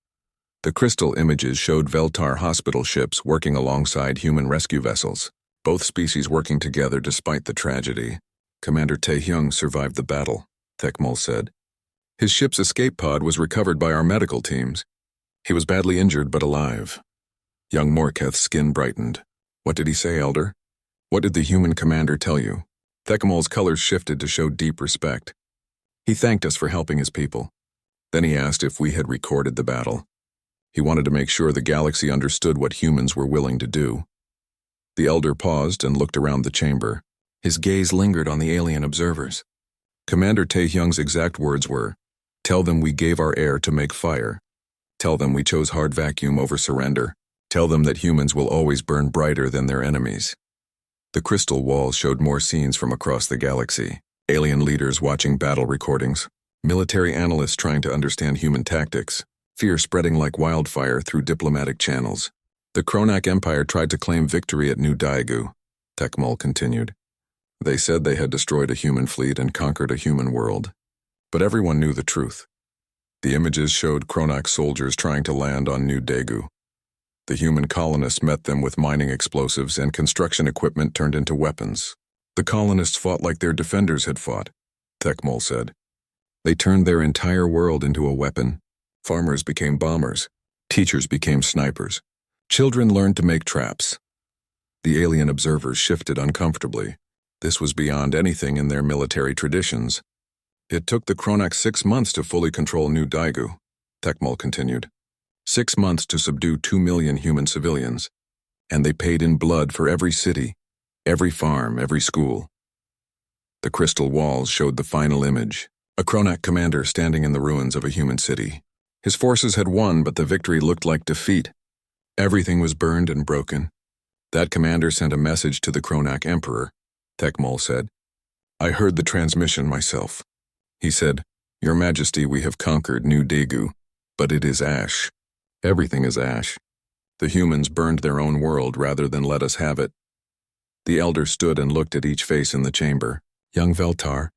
The crystal images showed Veltar hospital ships working alongside human rescue vessels, both species working together despite the tragedy. Commander Taehyung survived the battle, Thekmol said. His ship's escape pod was recovered by our medical teams. He was badly injured but alive. Young Morketh's skin brightened. What did he say, Elder? What did the human commander tell you? Thekmol's colors shifted to show deep respect. He thanked us for helping his people. Then he asked if we had recorded the battle. He wanted to make sure the galaxy understood what humans were willing to do. The elder paused and looked around the chamber. His gaze lingered on the alien observers. Commander Taehyung's exact words were, "Tell them we gave our air to make fire. Tell them we chose hard vacuum over surrender. Tell them that humans will always burn brighter than their enemies." The crystal walls showed more scenes from across the galaxy. Alien leaders watching battle recordings. Military analysts trying to understand human tactics. Fear spreading like wildfire through diplomatic channels. The Kronak Empire tried to claim victory at New Daegu, Thekmol continued. They said they had destroyed a human fleet and conquered a human world. But everyone knew the truth. The images showed Kronak soldiers trying to land on New Daegu. The human colonists met them with mining explosives and construction equipment turned into weapons. The colonists fought like their defenders had fought, Thekmol said. They turned their entire world into a weapon. Farmers became bombers. Teachers became snipers. Children learned to make traps. The alien observers shifted uncomfortably. This was beyond anything in their military traditions. It took the Kronak 6 months to fully control New Daegu, Thekmol continued. 6 months to subdue 2 million human civilians. And they paid in blood for every city, every farm, every school. The crystal walls showed the final image. A Kronak commander standing in the ruins of a human city. His forces had won, but the victory looked like defeat. Everything was burned and broken. That commander sent a message to the Kronak emperor, Thekmol said. I heard the transmission myself. He said, Your Majesty, we have conquered New Daegu, but it is ash. Everything is ash. The humans burned their own world rather than let us have it. The elder stood and looked at each face in the chamber. Young Veltar,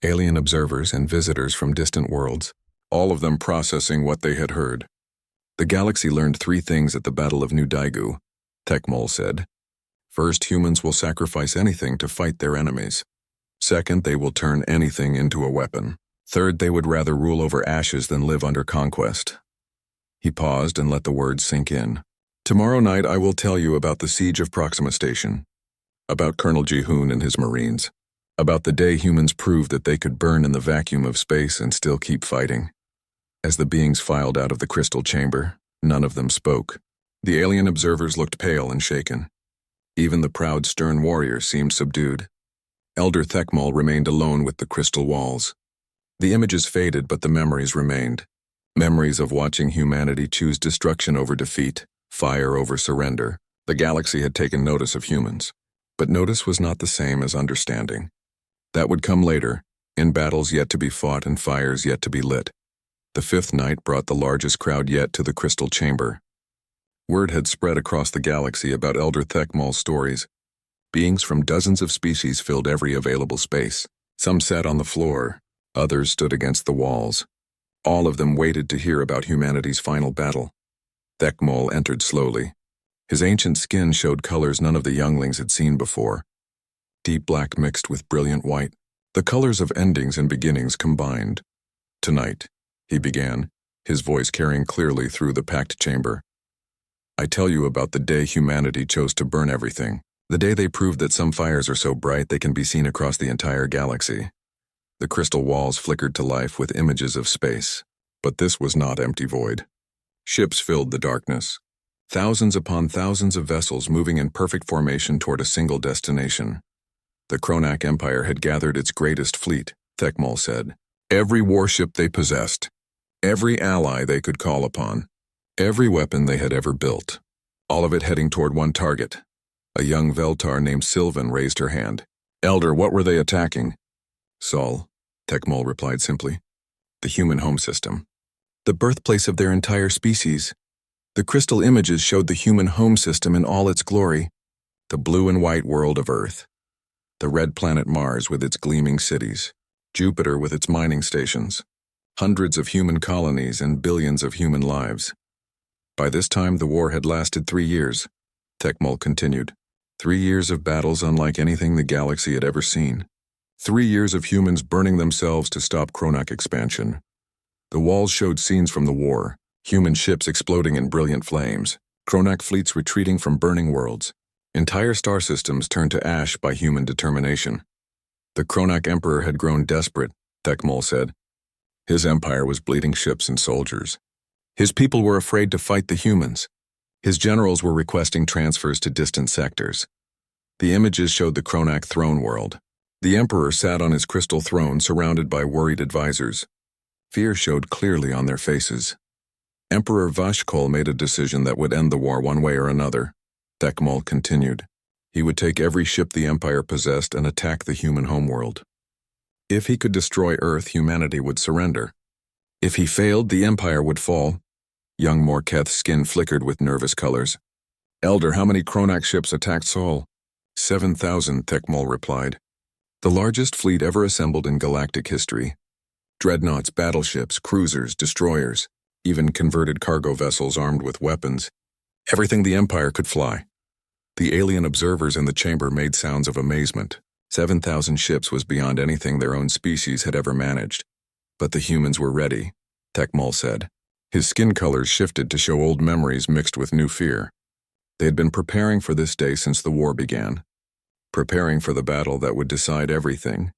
alien observers and visitors from distant worlds, all of them processing what they had heard. The galaxy learned 3 things at the Battle of New Daegu, Thekmol said. First, humans will sacrifice anything to fight their enemies. Second, they will turn anything into a weapon. Third, they would rather rule over ashes than live under conquest. He paused and let the words sink in. Tomorrow night I will tell you about the siege of Proxima Station. about Colonel Ji-hoon and his Marines, about the day humans proved that they could burn in the vacuum of space and still keep fighting. As the beings filed out of the crystal chamber, none of them spoke. The alien observers looked pale and shaken. Even the proud, stern warriors seemed subdued. Elder Thekmal remained alone with the crystal walls. The images faded, but the memories remained. Memories of watching humanity choose destruction over defeat, fire over surrender. The galaxy had taken notice of humans. But notice was not the same as understanding. That would come later, in battles yet to be fought and fires yet to be lit. The fifth night brought the largest crowd yet to the crystal chamber. Word had spread across the galaxy about Elder Thekmal's stories. Beings from dozens of species filled every available space. Some sat on the floor, others stood against the walls. All of them waited to hear about humanity's final battle. Thekmal entered slowly. His ancient skin showed colors none of the younglings had seen before. Deep black mixed with brilliant white, the colors of endings and beginnings combined. "Tonight," he began, his voice carrying clearly through the packed chamber, "I tell you about the day humanity chose to burn everything, the day they proved that some fires are so bright they can be seen across the entire galaxy." The crystal walls flickered to life with images of space, but this was not empty void. Ships filled the darkness. Thousands upon thousands of vessels moving in perfect formation toward a single destination. The Kronak Empire had gathered its greatest fleet, Thekmal said. Every warship they possessed, every ally they could call upon, every weapon they had ever built. All of it heading toward one target. A young Veltar named Sylvan raised her hand. "Elder, what were they attacking?" "Sol," Thekmal replied simply. "The human home system. The birthplace of their entire species. The crystal images showed the human home system in all its glory. The blue and white world of Earth. The red planet Mars with its gleaming cities. Jupiter with its mining stations. Hundreds of human colonies and billions of human lives. By this time, the war had lasted 3 years, Thekmal continued. 3 years of battles unlike anything the galaxy had ever seen. 3 years of humans burning themselves to stop Kronak expansion. The walls showed scenes from the war. Human ships exploding in brilliant flames, Kronak fleets retreating from burning worlds, entire star systems turned to ash by human determination. The Kronak Emperor had grown desperate, Thekmal said. His empire was bleeding ships and soldiers. His people were afraid to fight the humans. His generals were requesting transfers to distant sectors. The images showed the Kronak throne world. The Emperor sat on his crystal throne surrounded by worried advisors. Fear showed clearly on their faces. Emperor Vashkol made a decision that would end the war one way or another. Thekmal continued. He would take every ship the Empire possessed and attack the human homeworld. If he could destroy Earth, humanity would surrender. If he failed, the Empire would fall. Young Morketh's skin flickered with nervous colors. Elder, how many Kronak ships attacked Sol? 7,000, Thekmal replied. The largest fleet ever assembled in galactic history. Dreadnoughts, battleships, cruisers, destroyers. Even converted cargo vessels armed with weapons. Everything the Empire could fly. The alien observers in the chamber made sounds of amazement. 7,000 ships was beyond anything their own species had ever managed. But the humans were ready, Thekmal said. His skin colors shifted to show old memories mixed with new fear. They had been preparing for this day since the war began. Preparing for the battle that would decide everything.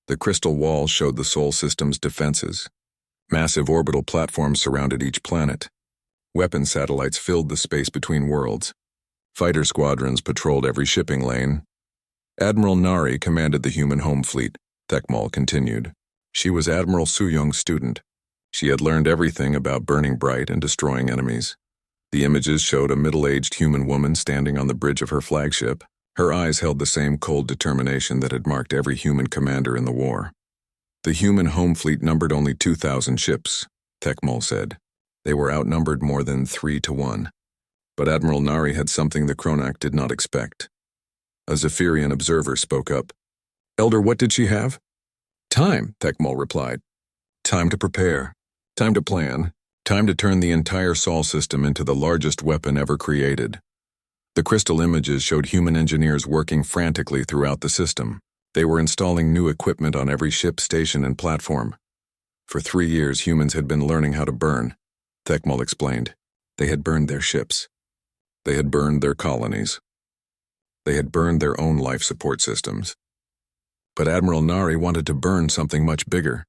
The crystal wall showed the Sol system's defenses. Massive orbital platforms surrounded each planet. Weapon satellites filled the space between worlds. Fighter squadrons patrolled every shipping lane. Admiral Nari commanded the human home fleet, Thekmal continued. She was Admiral Suyong's student. She had learned everything about burning bright and destroying enemies. The images showed a middle-aged human woman standing on the bridge of her flagship. Her eyes held the same cold determination that had marked every human commander in the war. The human home fleet numbered only 2,000 ships, Thekmal said. They were outnumbered more than 3 to 1. But Admiral Nari had something the Kronak did not expect. A Zephyrian observer spoke up. Elder, what did she have? Time, Thekmal replied. Time to prepare. Time to plan. Time to turn the entire Sol system into the largest weapon ever created. The crystal images showed human engineers working frantically throughout the system. They were installing new equipment on every ship, station, and platform. For 3 years, humans had been learning how to burn, Thekmal explained. They had burned their ships. They had burned their colonies. They had burned their own life support systems. But Admiral Nari wanted to burn something much bigger.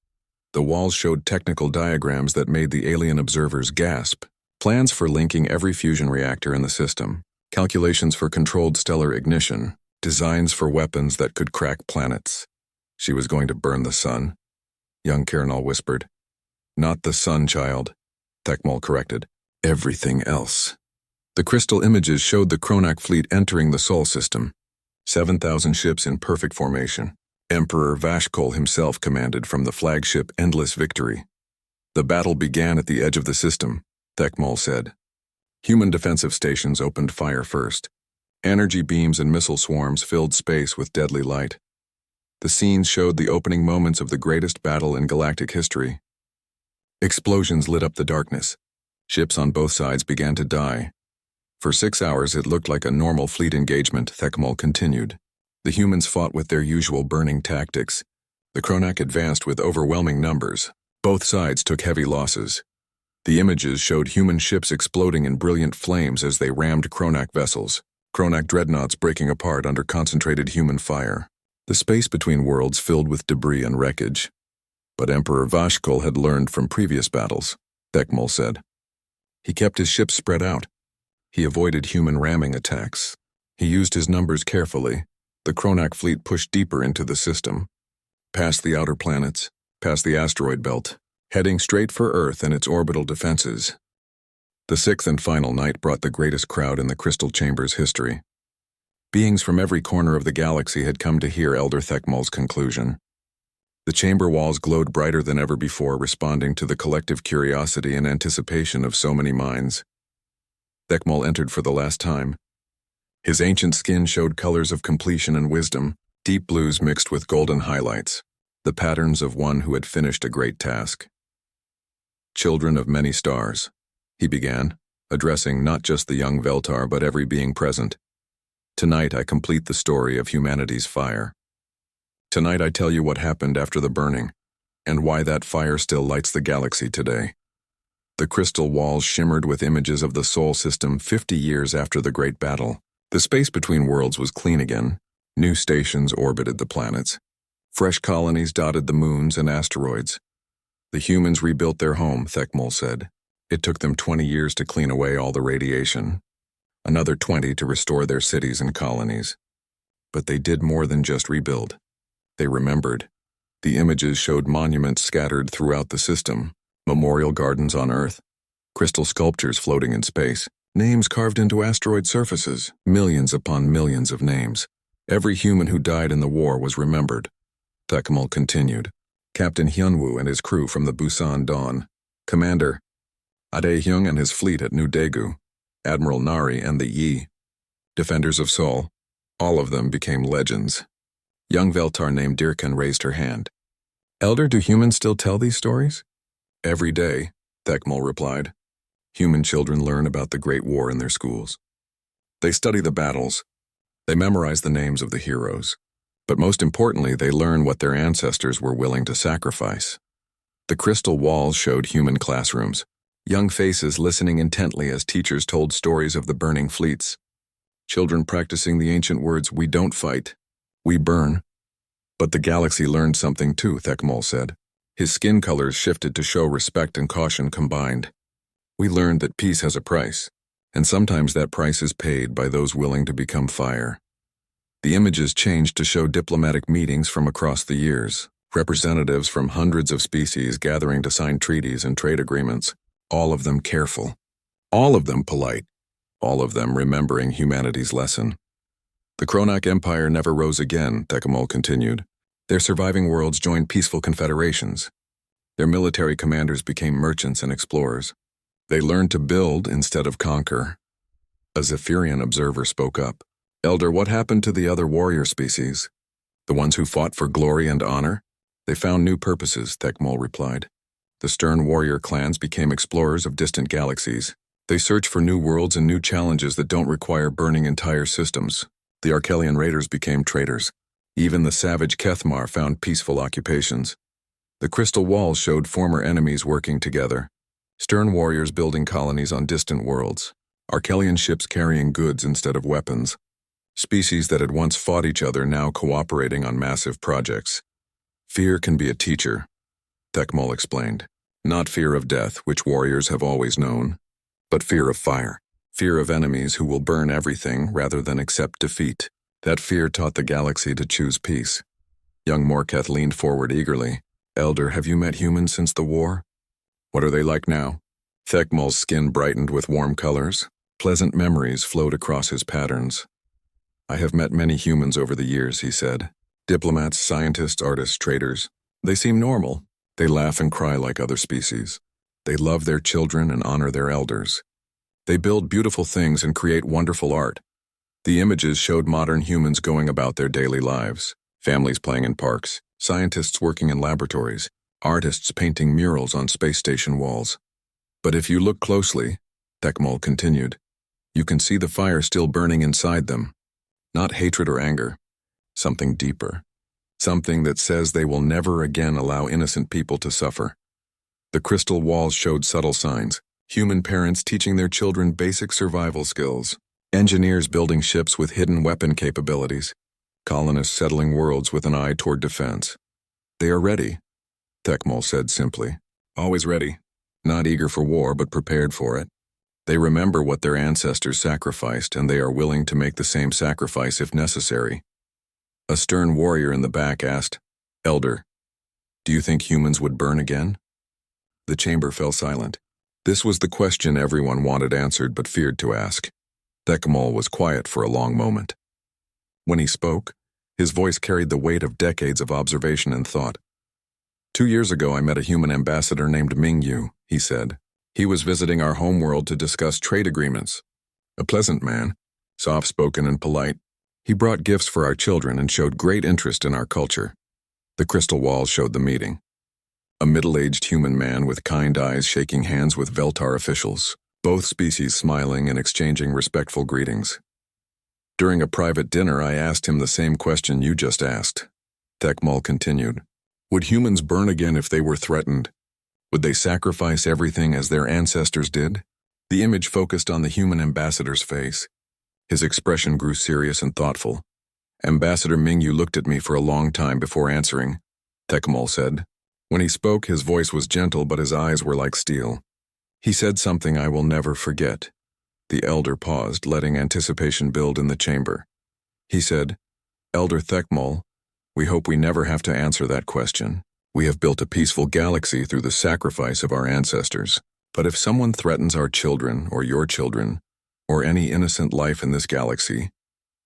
The walls showed technical diagrams that made the alien observers gasp. Plans for linking every fusion reactor in the system, calculations for controlled stellar ignition, designs for weapons that could crack planets. She was going to burn the sun, young Kernal whispered. Not the sun, child, Thekmal corrected. Everything else. The crystal images showed the Kronak fleet entering the Sol system. 7,000 ships in perfect formation. Emperor Vashkol himself commanded from the flagship Endless Victory. The battle began at the edge of the system, Thekmal said. Human defensive stations opened fire first. Energy beams and missile swarms filled space with deadly light. The scenes showed the opening moments of the greatest battle in galactic history. Explosions lit up the darkness. Ships on both sides began to die. For 6 hours it looked like a normal fleet engagement, Thekmal continued. The humans fought with their usual burning tactics. The Kronak advanced with overwhelming numbers. Both sides took heavy losses. The images showed human ships exploding in brilliant flames as they rammed Kronak vessels. Kronak dreadnoughts breaking apart under concentrated human fire. The space between worlds filled with debris and wreckage. But Emperor Vashkol had learned from previous battles, Thekmal said. He kept his ships spread out. He avoided human ramming attacks. He used his numbers carefully. The Kronak fleet pushed deeper into the system, past the outer planets, past the asteroid belt, heading straight for Earth and its orbital defenses. The sixth and final night brought the greatest crowd in the Crystal Chamber's history. Beings from every corner of the galaxy had come to hear Elder Thekmal's conclusion. The chamber walls glowed brighter than ever before, responding to the collective curiosity and anticipation of so many minds. Thekmal entered for the last time. His ancient skin showed colors of completion and wisdom, deep blues mixed with golden highlights, the patterns of one who had finished a great task. Children of many stars, he began, addressing not just the young Veltar but every being present. Tonight I complete the story of humanity's fire. Tonight I tell you what happened after the burning, and why that fire still lights the galaxy today. The crystal walls shimmered with images of the Sol system 50 years after the Great Battle. The space between worlds was clean again. New stations orbited the planets. Fresh colonies dotted the moons and asteroids. The humans rebuilt their home, Thekmal said. It took them 20 years to clean away all the radiation. Another 20 to restore their cities and colonies. But they did more than just rebuild. They remembered. The images showed monuments scattered throughout the system, memorial gardens on Earth, crystal sculptures floating in space, names carved into asteroid surfaces, millions upon millions of names. Every human who died in the war was remembered. Thekmal continued. Captain Hyunwoo and his crew from the Busan Dawn, Commander Ade-hyung and his fleet at New Daegu, Admiral Nari and the Yi, defenders of Sol, all of them became legends. Young Veltar named Dirkan raised her hand. Elder, do humans still tell these stories? Every day, Thekmal replied. Human children learn about the Great War in their schools. They study the battles. They memorize the names of the heroes. But most importantly, they learn what their ancestors were willing to sacrifice. The crystal walls showed human classrooms, young faces listening intently as teachers told stories of the burning fleets. Children practicing the ancient words, we don't fight, we burn. But the galaxy learned something too, Thekmal said. His skin colors shifted to show respect and caution combined. We learned that peace has a price, and sometimes that price is paid by those willing to become fire. The images changed to show diplomatic meetings from across the years, representatives from hundreds of species gathering to sign treaties and trade agreements, all of them careful, all of them polite, all of them remembering humanity's lesson. The Kronak Empire never rose again, Thekmal continued. Their surviving worlds joined peaceful confederations. Their military commanders became merchants and explorers. They learned to build instead of conquer. A Zephyrian observer spoke up. Elder, what happened to the other warrior species? The ones who fought for glory and honor? They found new purposes, Thekmal replied. The stern warrior clans became explorers of distant galaxies. They search for new worlds and new challenges that don't require burning entire systems. The Arkelian raiders became traders. Even the savage Kethmar found peaceful occupations. The crystal walls showed former enemies working together. Stern warriors building colonies on distant worlds. Arkelian ships carrying goods instead of weapons. Species that had once fought each other now cooperating on massive projects. Fear can be a teacher, Thekmol explained. Not fear of death, which warriors have always known, but fear of fire. Fear of enemies who will burn everything rather than accept defeat. That fear taught the galaxy to choose peace. Young Morketh leaned forward eagerly. Elder, have you met humans since the war? What are they like now? Thekmol's skin brightened with warm colors. Pleasant memories flowed across his patterns. I have met many humans over the years, he said. Diplomats, scientists, artists, traders. They seem normal. They laugh and cry like other species. They love their children and honor their elders. They build beautiful things and create wonderful art. The images showed modern humans going about their daily lives. Families playing in parks, scientists working in laboratories, artists painting murals on space station walls. But if you look closely, Thekmol continued, you can see the fire still burning inside them. Not hatred or anger, something deeper. Something that says they will never again allow innocent people to suffer. The crystal walls showed subtle signs. Human parents teaching their children basic survival skills. Engineers building ships with hidden weapon capabilities. Colonists settling worlds with an eye toward defense. They are ready, Thekmol said simply. Always ready. Not eager for war, but prepared for it. They remember what their ancestors sacrificed, and they are willing to make the same sacrifice if necessary. A stern warrior in the back asked, Elder, do you think humans would burn again? The chamber fell silent. This was the question everyone wanted answered but feared to ask. Thekmol was quiet for a long moment. When he spoke, his voice carried the weight of decades of observation and thought. 2 years ago I met a human ambassador named Mingyu, he said. He was visiting our homeworld to discuss trade agreements. A pleasant man, soft-spoken and polite. He brought gifts for our children and showed great interest in our culture. The crystal walls showed the meeting. A middle-aged human man with kind eyes shaking hands with Veltar officials, both species smiling and exchanging respectful greetings. During a private dinner, I asked him the same question you just asked. Thekmol continued. Would humans burn again if they were threatened? Would they sacrifice everything as their ancestors did? The image focused on the human ambassador's face. His expression grew serious and thoughtful. Ambassador Mingyu looked at me for a long time before answering, Thekmol said. When he spoke, his voice was gentle, but his eyes were like steel. He said something I will never forget. The elder paused, letting anticipation build in the chamber. He said, Elder Thekmol, we hope we never have to answer that question. We have built a peaceful galaxy through the sacrifice of our ancestors. But if someone threatens our children, or your children, or any innocent life in this galaxy,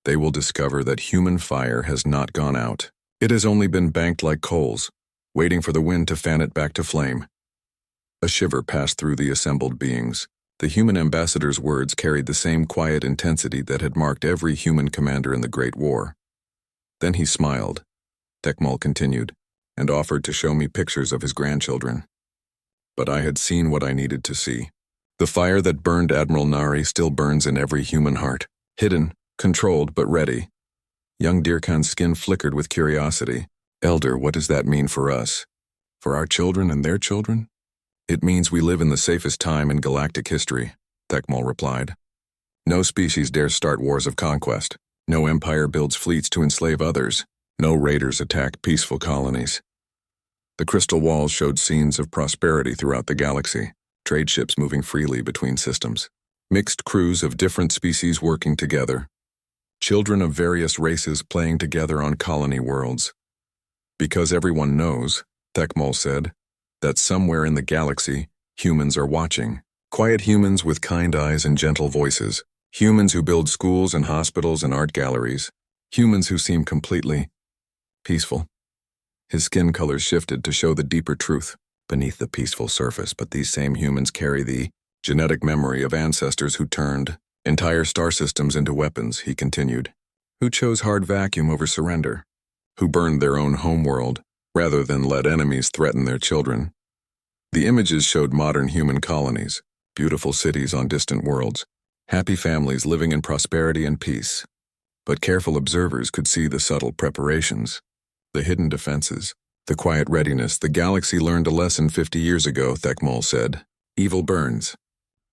they will discover that human fire has not gone out. It has only been banked like coals, waiting for the wind to fan it back to flame. A shiver passed through the assembled beings. The human ambassador's words carried the same quiet intensity that had marked every human commander in the Great War. Then he smiled, Thekmol continued, and offered to show me pictures of his grandchildren. But I had seen what I needed to see. The fire that burned Admiral Nari still burns in every human heart, hidden, controlled, but ready. Young Dirkan's skin flickered with curiosity. Elder, what does that mean for us? For our children and their children? It means we live in the safest time in galactic history, Thekmol replied. No species dares start wars of conquest. No empire builds fleets to enslave others. No raiders attack peaceful colonies. The crystal walls showed scenes of prosperity throughout the galaxy, trade ships moving freely between systems, mixed crews of different species working together, children of various races playing together on colony worlds. Because everyone knows, Thekmol said, that somewhere in the galaxy, humans are watching. Quiet humans with kind eyes and gentle voices. Humans who build schools and hospitals and art galleries. Humans who seem completely peaceful. His skin colors shifted to show the deeper truth beneath the peaceful surface, but these same humans carry the genetic memory of ancestors who turned entire star systems into weapons, he continued, who chose hard vacuum over surrender, who burned their own homeworld rather than let enemies threaten their children. The images showed modern human colonies, beautiful cities on distant worlds, happy families living in prosperity and peace. But careful observers could see the subtle preparations, the hidden defenses, the quiet readiness. The galaxy learned a lesson 50 years ago, Thekmol said. Evil burns.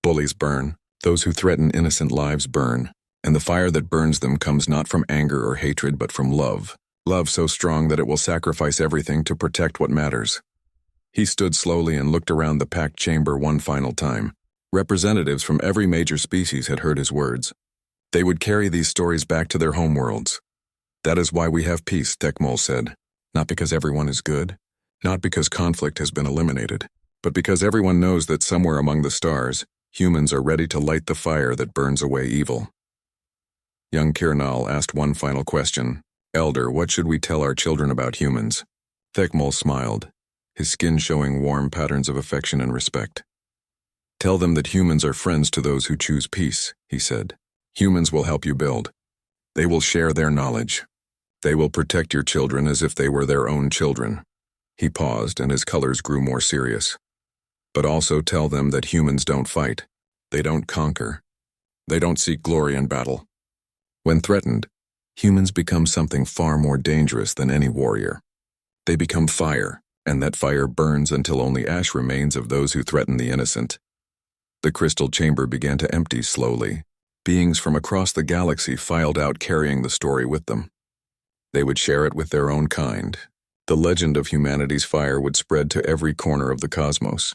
Bullies burn. Those who threaten innocent lives burn. And the fire that burns them comes not from anger or hatred but from love. Love so strong that it will sacrifice everything to protect what matters. He stood slowly and looked around the packed chamber one final time. Representatives from every major species had heard his words. They would carry these stories back to their homeworlds. That is why we have peace, Tekmol said. Not because everyone is good, not because conflict has been eliminated, but because everyone knows that somewhere among the stars, humans are ready to light the fire that burns away evil. Young Kirnal asked one final question. Elder, what should we tell our children about humans? Tekmol smiled, his skin showing warm patterns of affection and respect. Tell them that humans are friends to those who choose peace, he said. Humans will help you build. They will share their knowledge. They will protect your children as if they were their own children. He paused, and his colors grew more serious. But also tell them that humans don't fight. They don't conquer. They don't seek glory in battle. When threatened, humans become something far more dangerous than any warrior. They become fire, and that fire burns until only ash remains of those who threaten the innocent. The crystal chamber began to empty slowly. Beings from across the galaxy filed out carrying the story with them. They would share it with their own kind. The legend of humanity's fire would spread to every corner of the cosmos.